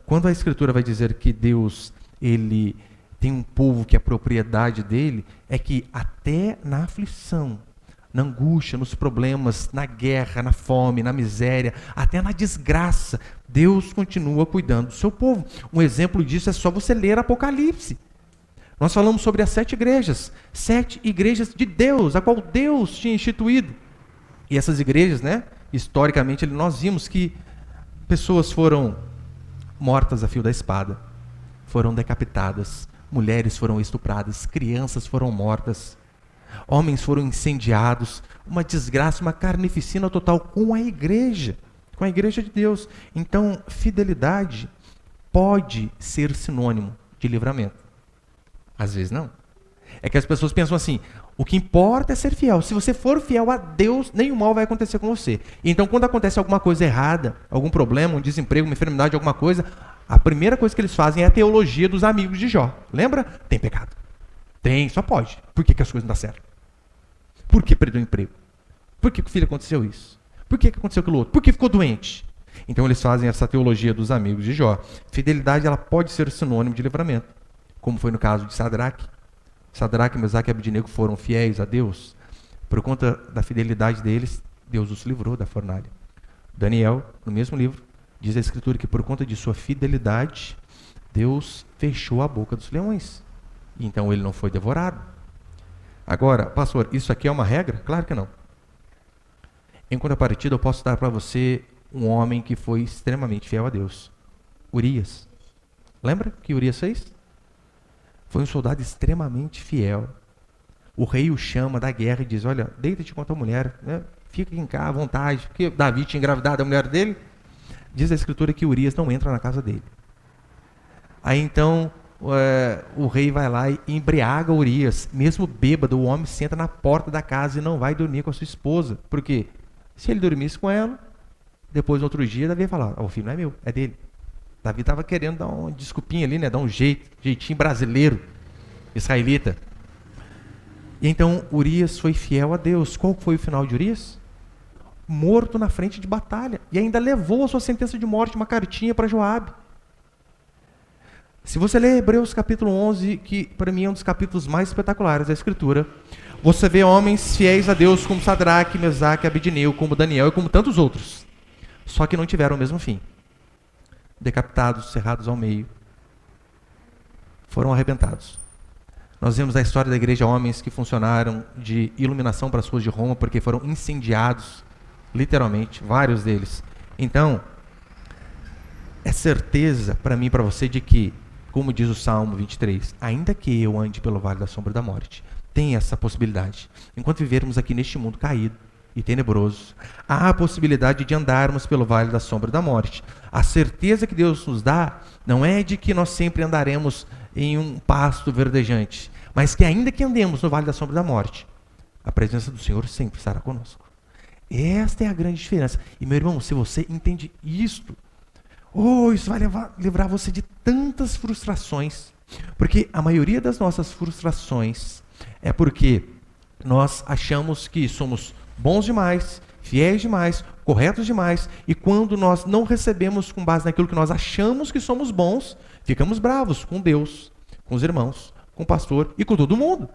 Quando a Escritura vai dizer que Deus, ele tem um povo que é propriedade dele, é que até na aflição, na angústia, nos problemas, na guerra, na fome, na miséria, até na desgraça, Deus continua cuidando do seu povo. Um exemplo disso é só você ler Apocalipse. Nós falamos sobre as 7 igrejas de Deus, a qual Deus tinha instituído. E essas igrejas, historicamente, nós vimos que pessoas foram mortas a fio da espada, foram decapitadas, mulheres foram estupradas, crianças foram mortas, homens foram incendiados, uma desgraça, uma carnificina total com a igreja de Deus. Então, fidelidade pode ser sinônimo de livramento. Às vezes não. É que as pessoas pensam assim, o que importa é ser fiel. Se você for fiel a Deus, nenhum mal vai acontecer com você. Então, quando acontece alguma coisa errada, algum problema, um desemprego, uma enfermidade, alguma coisa, a primeira coisa que eles fazem é a teologia dos amigos de Jó. Lembra? Tem pecado. Tem, só pode. Por que as coisas não dão certo? Por que perdeu o emprego? Por que o filho aconteceu isso? Por que aconteceu aquilo outro? Por que ficou doente? Então, eles fazem essa teologia dos amigos de Jó. Fidelidade, ela pode ser sinônimo de livramento, como foi no caso de Sadraque. Sadraque, Mesaque e Abednego foram fiéis a Deus. Por conta da fidelidade deles, Deus os livrou da fornalha. Daniel, no mesmo livro, diz a Escritura que por conta de sua fidelidade, Deus fechou a boca dos leões. Então ele não foi devorado. Agora, pastor, isso aqui é uma regra? Claro que não. Em contrapartida, eu posso dar para você um homem que foi extremamente fiel a Deus. Urias. Lembra que Urias fez? Foi um soldado extremamente fiel. O rei o chama da guerra e diz, olha, deita-te com a tua mulher, fica em casa à vontade, porque Davi tinha engravidado a mulher dele. Diz a Escritura que Urias não entra na casa dele. Aí então, o rei vai lá e embriaga Urias. Mesmo bêbado, o homem senta na porta da casa e não vai dormir com a sua esposa. Por quê? Se ele dormisse com ela, depois no outro dia, Davi ia falar, o filho não é meu, é dele. Davi estava querendo dar uma desculpinha ali, dar um jeitinho brasileiro, israelita. E então Urias foi fiel a Deus. Qual foi o final de Urias? Morto na frente de batalha. E ainda levou a sua sentença de morte, uma cartinha para Joabe. Se você ler Hebreus capítulo 11, que para mim é um dos capítulos mais espetaculares da Escritura, você vê homens fiéis a Deus como Sadraque, Mesaque, Abednego, como Daniel e como tantos outros. Só que não tiveram o mesmo fim. Decapitados, cerrados ao meio, foram arrebentados. Nós vemos a história da igreja homens que funcionaram de iluminação para as ruas de Roma, porque foram incendiados, literalmente, vários deles. Então, é certeza para mim e para você de que, como diz o Salmo 23, ainda que eu ande pelo vale da sombra da morte, tem essa possibilidade. Enquanto vivermos aqui neste mundo caído e tenebroso, há a possibilidade de andarmos pelo vale da sombra da morte. A certeza que Deus nos dá não é de que nós sempre andaremos em um pasto verdejante, mas que ainda que andemos no vale da sombra da morte, a presença do Senhor sempre estará conosco. Esta é a grande diferença. E meu irmão, se você entende isto, isso vai livrar você de tantas frustrações, porque a maioria das nossas frustrações é porque nós achamos que somos bons demais, fiéis demais, corretos demais, e quando nós não recebemos com base naquilo que nós achamos que somos bons, ficamos bravos com Deus, com os irmãos, com o pastor e com todo mundo.